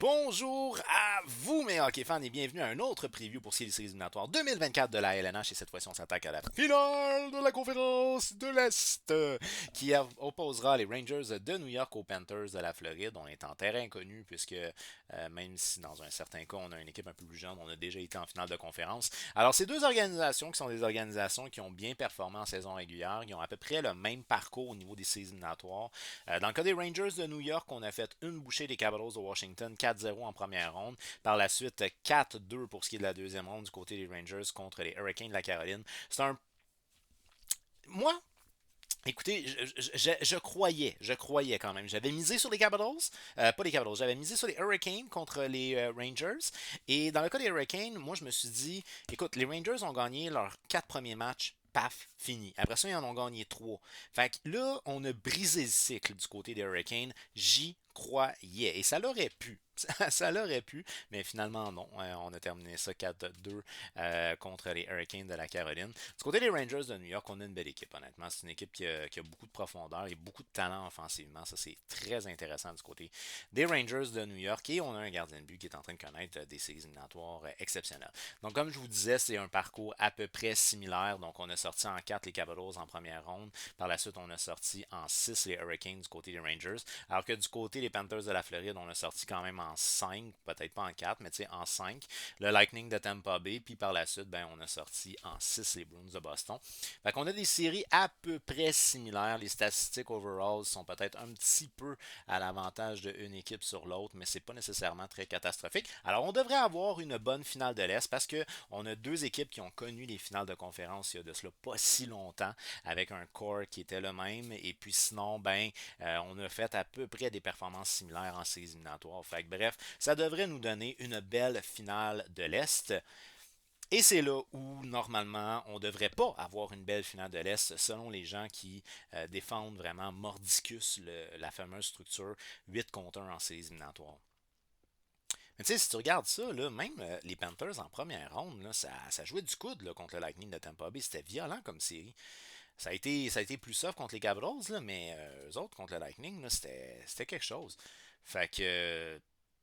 Bonjour à vous, mes hockey fans, et bienvenue à un autre preview pour ce qui est des séries éliminatoires 2024 de la LNH. Et cette fois-ci, on s'attaque à la finale de la conférence de l'Est qui opposera les Rangers de New York aux Panthers de la Floride. On est en terrain inconnu puisque même si dans un certain cas, on a une équipe un peu plus jeune, on a déjà été en finale de conférence. Alors, ces deux organisations qui sont des organisations qui ont bien performé en saison régulière, qui ont à peu près le même parcours au niveau des séries éliminatoires. Dans le cas des Rangers de New York, on a fait une bouchée des Capitals de Washington, 4-0 en première ronde. Par la suite, 4-2 pour ce qui est de la deuxième ronde du côté des Rangers contre les Hurricanes de la Caroline. C'est un... Moi, écoutez, je croyais quand même. J'avais misé sur les Capitals, pas les Capitals, j'avais misé sur les Hurricanes contre les Rangers. Et dans le cas des Hurricanes, moi je me suis dit, écoute, les Rangers ont gagné leurs 4 premiers matchs. Paf, fini. Après ça, ils en ont gagné 3. Fait que là, on a brisé le cycle du côté des Hurricanes. J'y croyais. Et ça l'aurait pu. Ça l'aurait pu, mais finalement non. On a terminé ça 4-2 contre les Hurricanes de la Caroline. Du côté des Rangers de New York, on a une belle équipe, honnêtement. C'est une équipe qui a beaucoup de profondeur et beaucoup de talent offensivement. Ça, c'est très intéressant du côté des Rangers de New York. Et on a un gardien de but qui est en train de connaître des séries éliminatoires exceptionnelles. Donc, comme je vous disais, c'est un parcours à peu près similaire. Donc, on a sorti en 4 les Capitals en première ronde. Par la suite, on a sorti en 6 les Hurricanes du côté des Rangers. Alors que du côté des Panthers de la Floride, on a sorti quand même en 5, peut-être pas en 4, mais tu sais, en 5. Le Lightning de Tampa Bay, puis par la suite, ben, on a sorti en 6 les Bruins de Boston. Fait qu'on a des séries à peu près similaires. Les statistiques overall sont peut-être un petit peu à l'avantage d'une équipe sur l'autre, mais c'est pas nécessairement très catastrophique. Alors, on devrait avoir une bonne finale de l'Est parce que on a deux équipes qui ont connu les finales de conférence il y a de cela pas si longtemps, avec un corps qui était le même. Et puis sinon, ben, on a fait à peu près des performances similaires en séries éliminatoires. Fait que, bref, ça devrait nous donner une belle finale de l'Est. Et c'est là où, normalement, on ne devrait pas avoir une belle finale de l'Est, selon les gens qui défendent vraiment mordicus la fameuse structure 8 contre 1 en séries éliminatoires. Mais tu sais, si tu regardes ça, là, même les Panthers en première ronde, là, ça jouait du coude là, contre le Lightning de Tampa Bay. C'était violent comme série. Ça a été plus soft contre les Capitals, là, mais eux autres contre le Lightning, là, c'était quelque chose. Fait que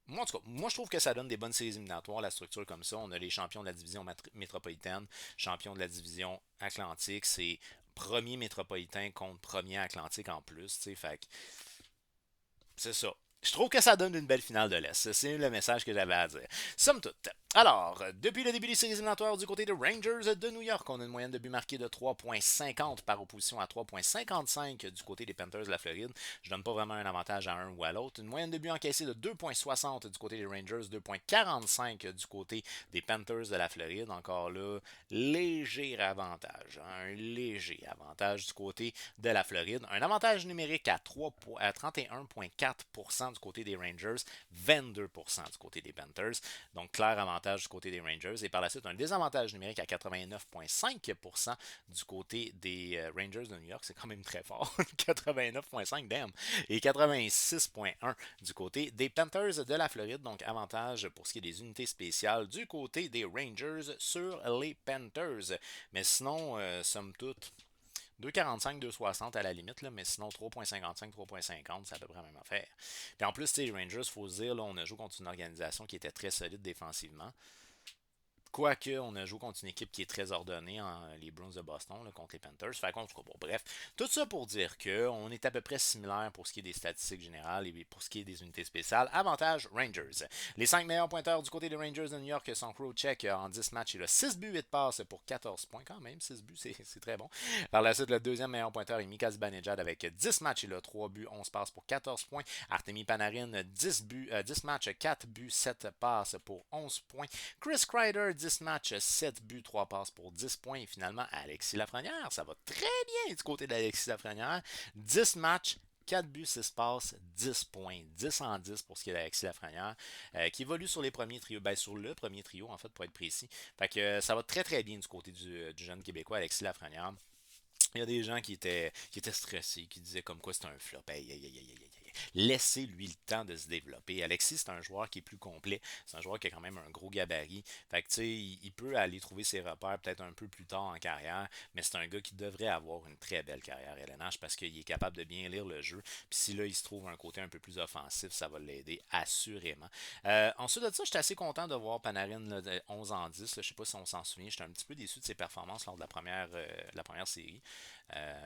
moi, en tout cas, moi, je trouve que ça donne des bonnes séries éliminatoires, la structure comme ça. On a les champions de la division métropolitaine, champions de la division Atlantique. C'est premier métropolitain contre premier Atlantique en plus. Fait que c'est ça. Je trouve que ça donne une belle finale de l'Est. C'est le message que j'avais à dire. Somme toute. Alors, depuis le début des séries éliminatoires du côté des Rangers de New York, on a une moyenne de buts marqués de 3,50 par opposition à 3,55 du côté des Panthers de la Floride. Je donne pas vraiment un avantage à un ou à l'autre. Une moyenne de buts encaissés de 2,60 du côté des Rangers, 2,45 du côté des Panthers de la Floride. Encore là, léger avantage. Un léger avantage du côté de la Floride. Un avantage numérique à 31,4% du côté des Rangers, 22% du côté des Panthers. Donc, clair avantage du côté des Rangers. Et par la suite, un désavantage numérique à 89,5% du côté des Rangers de New York. C'est quand même très fort. 89,5, damn. Et 86,1 du côté des Panthers de la Floride. Donc, avantage pour ce qui est des unités spéciales du côté des Rangers sur les Panthers. Mais sinon, somme toute, 2,45, 2,60 à la limite, là, mais sinon 3,55, 3,50, c'est à peu près la même affaire. Puis en plus, les Rangers, il faut se dire, là, on a joué contre une organisation qui était très solide défensivement. Quoique, on a joué contre une équipe qui est très ordonnée, les Bruins de Boston, là, contre les Panthers. Fait qu'on, bon, bref, tout ça pour dire qu'on est à peu près similaire pour ce qui est des statistiques générales et pour ce qui est des unités spéciales. Avantage Rangers. Les 5 meilleurs pointeurs du côté des Rangers de New York sont Crowcheck en 10 matchs. Il a 6 buts, 8 passes pour 14 points quand même. 6 buts, c'est très bon. Par la suite, le deuxième meilleur pointeur est Mika Zibanejad avec 10 matchs. Il a 3 buts, 11 passes pour 14 points. Artemi Panarin, 10 buts, 10 matchs, 4 buts, 7 passes pour 11 points. Chris Kreider, 10 matchs, 7 buts, 3 passes pour 10 points. Et finalement, Alexis Lafrenière, ça va très bien du côté d'Alexis Lafrenière. 10 matchs, 4 buts, 6 passes, 10 points. 10 en 10 pour ce qui est d'Alexis Lafrenière, qui évolue sur les premiers trios, ben sur le premier trio, en fait, pour être précis. Fait que ça va très très bien du côté du jeune Québécois Alexis Lafrenière. Il y a des gens qui étaient stressés, qui disaient comme quoi c'était un flop. Aïe, aïe, aïe, aïe, aïe. laissez-lui le temps de se développer. Alexis, c'est un joueur qui est plus complet. C'est un joueur qui a quand même un gros gabarit. Fait que, tu sais, il peut aller trouver ses repères peut-être un peu plus tard en carrière, mais c'est un gars qui devrait avoir une très belle carrière LNH parce qu'il est capable de bien lire le jeu. Puis si là, il se trouve un côté un peu plus offensif, ça va l'aider assurément. Ensuite de ça, j'étais assez content de voir Panarin là, de 11 en 10. Là, je ne sais pas si on s'en souvient. J'étais un petit peu déçu de ses performances lors de la première série.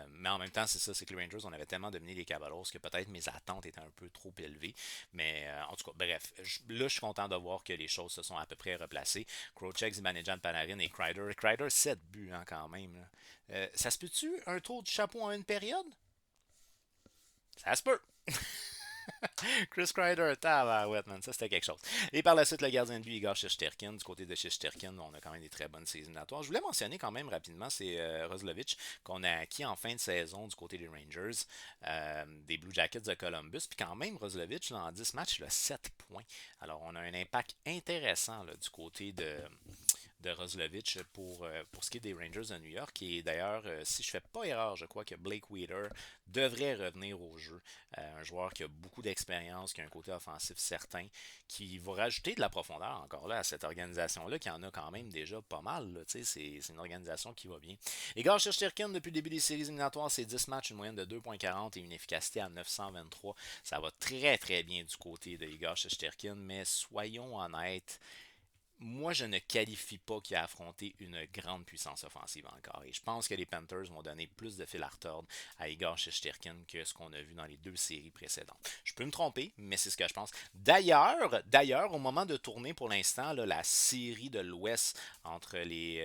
Mais en même temps, c'est ça, c'est que les Rangers, on avait tellement dominé les Capitals que peut-être mes attentes étaient un peu trop élevées. Mais en tout cas, bref, là, je suis content de voir que les choses se sont à peu près replacées. Crowcheck, Zibanejad, Panarin et Kreider. Kreider, 7 buts hein, quand même. Là. Ça se peut-tu un tour du chapeau en une période? Ça se peut. Chris Kreider, tabarouette, man, ça c'était quelque chose. Et par la suite, le gardien de but, Igor Shesterkin. Du côté de Shesterkin, on a quand même des très bonnes séries éliminatoires. Je voulais mentionner quand même rapidement, c'est Roslovic qu'on a acquis en fin de saison du côté des Rangers, des Blue Jackets de Columbus. Puis quand même, Roslovic, là, en 10 matchs, il a 7 points. Alors, on a un impact intéressant là, du côté de Roslovic pour ce qui est des Rangers de New York. Et d'ailleurs, si je ne fais pas erreur, je crois que Blake Wheeler devrait revenir au jeu. Un joueur qui a beaucoup d'expérience, qui a un côté offensif certain, qui va rajouter de la profondeur encore là à cette organisation-là, qui en a quand même déjà pas mal. Là, c'est une organisation qui va bien. Igor Shesterkin, depuis le début des séries éliminatoires, c'est 10 matchs, une moyenne de 2,40 et une efficacité à 923. Ça va très très bien du côté de Igor Shesterkin, mais soyons honnêtes, moi, je ne qualifie pas qu'il a affronté une grande puissance offensive encore. Et je pense que les Panthers vont donner plus de fil à retordre à Igor Shesterkin que ce qu'on a vu dans les deux séries précédentes. Je peux me tromper, mais c'est ce que je pense. D'ailleurs, au moment de tourner pour l'instant, là, la série de l'Ouest entre les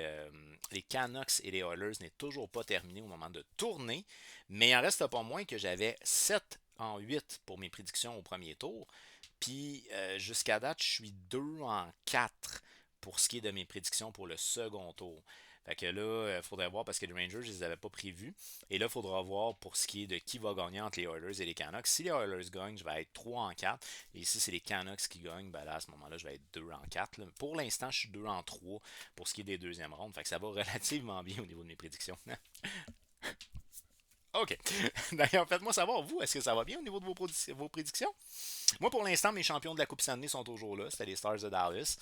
Canucks et les Oilers n'est toujours pas terminée au moment de tourner. Mais il en reste pas moins que j'avais 7 en 8 pour mes prédictions au premier tour. Puis jusqu'à date, je suis 2 en 4 pour ce qui est de mes prédictions pour le second tour. Fait que là, il faudrait voir parce que les Rangers, je les avais pas prévus. Et là, il faudra voir pour ce qui est de qui va gagner entre les Oilers et les Canucks. Si les Oilers gagnent, je vais être 3 en 4. Et si c'est les Canucks qui gagnent, ben là, à ce moment-là, je vais être 2 en 4. Là. Pour l'instant, je suis 2 en 3 pour ce qui est des deuxièmes rondes. Fait que ça va relativement bien au niveau de mes prédictions. OK. D'ailleurs, faites-moi savoir, vous, est-ce que ça va bien au niveau de vos prédictions? Moi, pour l'instant, mes champions de la Coupe Stanley sont toujours là. C'était les Stars de Dallas.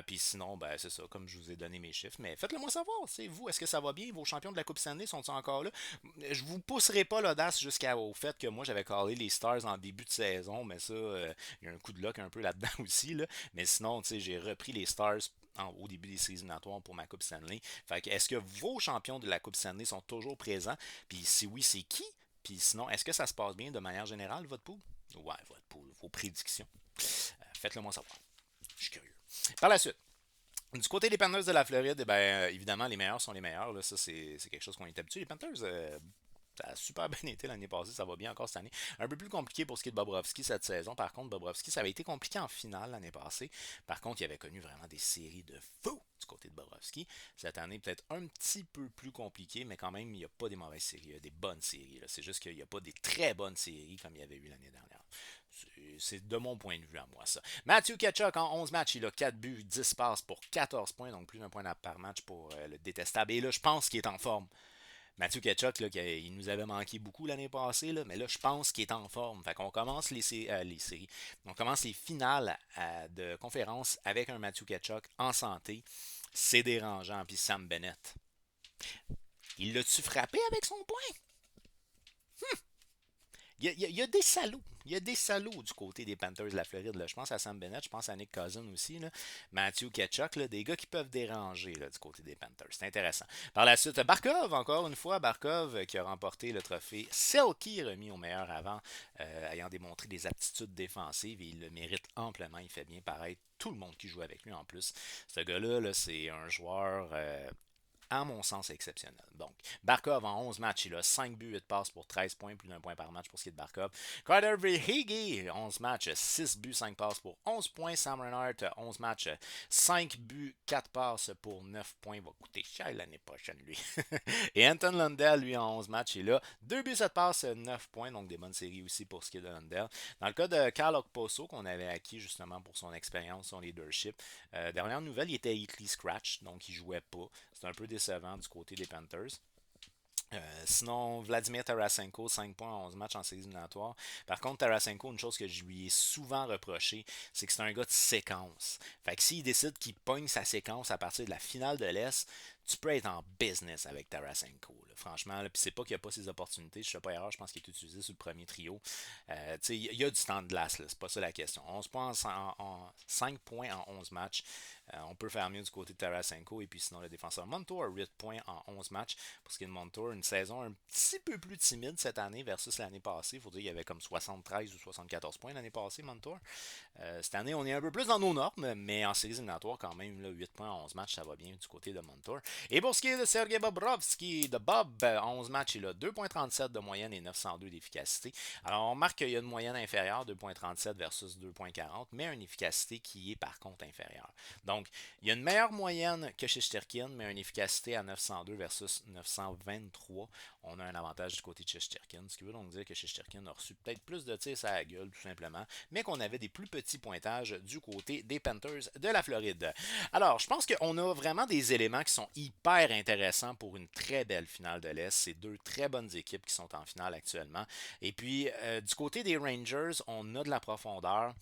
Puis sinon, ben, c'est ça, comme je vous ai donné mes chiffres. Mais faites-le moi savoir, c'est vous, est-ce que ça va bien? Vos champions de la Coupe Stanley sont-ils encore là? Je vous pousserai pas l'audace jusqu'au fait que moi, j'avais callé les Stars en début de saison, mais ça, il y a un coup de luck un peu là-dedans aussi. Là. Mais sinon, tu sais, j'ai repris les Stars au début des séries éliminatoires pour ma Coupe Stanley. Fait que, est-ce que vos champions de la Coupe Stanley sont toujours présents? Puis si oui, c'est qui? Puis sinon, est-ce que ça se passe bien de manière générale, votre pool? Ouais, votre pool, vos prédictions. Faites-le moi savoir. Je suis curieux. Par la suite, du côté des Panthers de la Floride, eh ben, évidemment, les meilleurs sont les meilleurs. Là. Ça, c'est quelque chose qu'on est habitué. Les Panthers, ça a super bien été l'année passée, ça va bien encore cette année. Un peu plus compliqué pour ce qui est de Bobrovski cette saison. Par contre, Bobrovski, ça avait été compliqué en finale l'année passée. Par contre, il avait connu vraiment des séries de fou du côté de Bobrovski. Cette année, peut-être un petit peu plus compliqué, mais quand même, il n'y a pas des mauvaises séries, il y a des bonnes séries. C'est juste qu'il n'y a pas des très bonnes séries comme il y avait eu l'année dernière. C'est de mon point de vue à moi, ça. Matthew Tkachuk, en 11 matchs, il a 4 buts, 10 passes pour 14 points, donc plus d'un point par match pour le détestable. Et là, je pense qu'il est en forme. Matthew Tkachuk, là, il nous avait manqué beaucoup l'année passée, là, mais là, je pense qu'il est en forme. Fait qu'on commence les séries. On commence les finales de conférence avec un Matthew Tkachuk en santé. C'est dérangeant. Puis Sam Bennett. Il l'a-tu frappé avec son poing? Il y a des salauds. Il y a des salauds du côté des Panthers de la Floride. Là. Je pense à Sam Bennett, je pense à Nick Cousin aussi. Là. Matthew Tkachuk, là, des gars qui peuvent déranger là, du côté des Panthers. C'est intéressant. Par la suite, Barkov, encore une fois. Barkov qui a remporté le trophée Selkie remis au meilleur avant, ayant démontré des aptitudes défensives et il le mérite amplement. Il fait bien paraître tout le monde qui joue avec lui en plus. Ce gars-là, là, c'est un joueur à mon sens, exceptionnel. Donc, Barkov en 11 matchs, il a 5 buts, 8 passes pour 13 points, plus d'un point par match pour ce qui est de Barkov. Carter Verhaeghe, 11 matchs, 6 buts, 5 passes pour 11 points. Sam Reinhart, 11 matchs, 5 buts, 4 passes pour 9 points. Il va coûter cher l'année prochaine, lui. Et Anton Lundell, lui, en 11 matchs, il a 2 buts, 7 passes, 9 points. Donc, des bonnes séries aussi pour ce qui est de Lundell. Dans le cas de Carl Okposo, qu'on avait acquis justement pour son expérience, son leadership, dernière nouvelle, il était Heatley Scratch, donc il jouait pas. C'est un peu décevant du côté des Panthers. Sinon, Vladimir Tarasenko, 5 points en 11 matchs en séries éliminatoires. Par contre, Tarasenko, une chose que je lui ai souvent reproché, c'est que c'est un gars de séquence. Fait que s'il décide qu'il pogne sa séquence à partir de la finale de l'Est, tu peux être en business avec Tarasenko. Là. Franchement, puis c'est pas qu'il n'y a pas ses opportunités. Je ne sais pas erreur, je pense qu'il est utilisé sur le premier trio. Il y a du temps de glace, c'est pas ça la question. 11 points 5 points en 11 matchs. On peut faire mieux du côté de Tarasenko. Et puis sinon, le défenseur Montour a 8 points en 11 matchs. Pour ce qui est de Montour, une saison un petit peu plus timide cette année versus l'année passée. Il faut dire qu'il y avait comme 73 ou 74 points l'année passée, Montour. Cette année, on est un peu plus dans nos normes, mais en séries éliminatoires, quand même, là, 8 points en 11 matchs, ça va bien du côté de Montour. Et pour ce qui est de Sergei Bobrovski, de Bob, en 11 matchs, il a 2,37 de moyenne et 902 d'efficacité. Alors, on remarque qu'il y a une moyenne inférieure, 2,37 versus 2,40, mais une efficacité qui est par contre inférieure. Donc, il y a une meilleure moyenne que chez Shesterkin, mais une efficacité à 902 versus 923. On a un avantage du côté de Shesterkin, ce qui veut donc dire que Shesterkin a reçu peut-être plus de tirs à la gueule, tout simplement, mais qu'on avait des plus petits pointages du côté des Panthers de la Floride. Alors, je pense qu'on a vraiment des éléments qui sont hyper intéressants pour une très belle finale de l'Est. C'est deux très bonnes équipes qui sont en finale actuellement. Et puis, du côté des Rangers, on a de la profondeur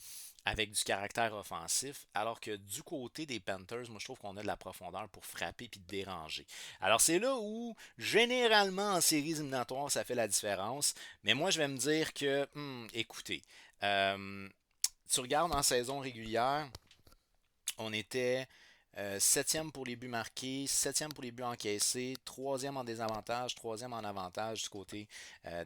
avec du caractère offensif, alors que du côté des Panthers, moi je trouve qu'on a de la profondeur pour frapper puis déranger. Alors c'est là où, généralement en séries éliminatoires, ça fait la différence, mais moi je vais me dire que, écoutez, euh, tu regardes en saison régulière, on était septième pour les buts marqués, septième pour les buts encaissés, troisième en désavantage, troisième en avantage du côté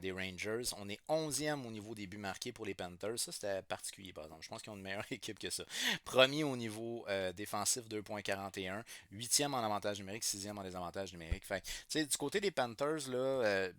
des Rangers. On est onzième au niveau des buts marqués pour les Panthers. Ça, c'était particulier, par exemple. Je pense qu'ils ont une meilleure équipe que ça. Premier au niveau défensif, 2,41. Huitième en avantage numérique, sixième en désavantage numérique. Fait, du côté des Panthers, là,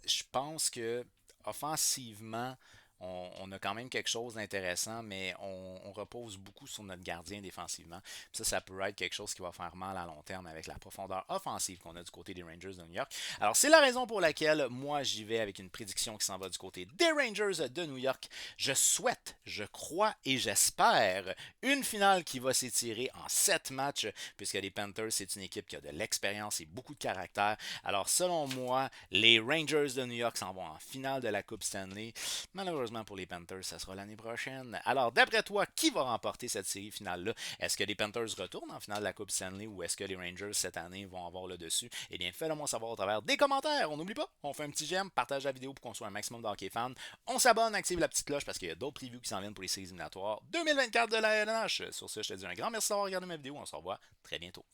je pense que offensivement, on a quand même quelque chose d'intéressant, mais on repose beaucoup sur notre gardien défensivement. Puis ça peut être quelque chose qui va faire mal à long terme avec la profondeur offensive qu'on a du côté des Rangers de New York. Alors, c'est la raison pour laquelle moi, j'y vais avec une prédiction qui s'en va du côté des Rangers de New York. Je souhaite, je crois et j'espère une finale qui va s'étirer en 7 matchs, puisque les Panthers, c'est une équipe qui a de l'expérience et beaucoup de caractère. Alors, selon moi, les Rangers de New York s'en vont en finale de la Coupe Stanley. Malheureusement pour les Panthers, ça sera l'année prochaine. Alors, d'après toi, qui va remporter cette série finale-là? Est-ce que les Panthers retournent en finale de la Coupe Stanley ou est-ce que les Rangers cette année vont avoir le dessus? Eh bien, faites-le moi savoir au travers des commentaires. On n'oublie pas, on fait un petit j'aime, partage la vidéo pour qu'on soit un maximum de hockey fans. On s'abonne, active la petite cloche parce qu'il y a d'autres previews qui s'en viennent pour les séries éliminatoires 2024 de la LNH. Sur ce, je te dis un grand merci d'avoir regardé ma vidéo. On se revoit très bientôt.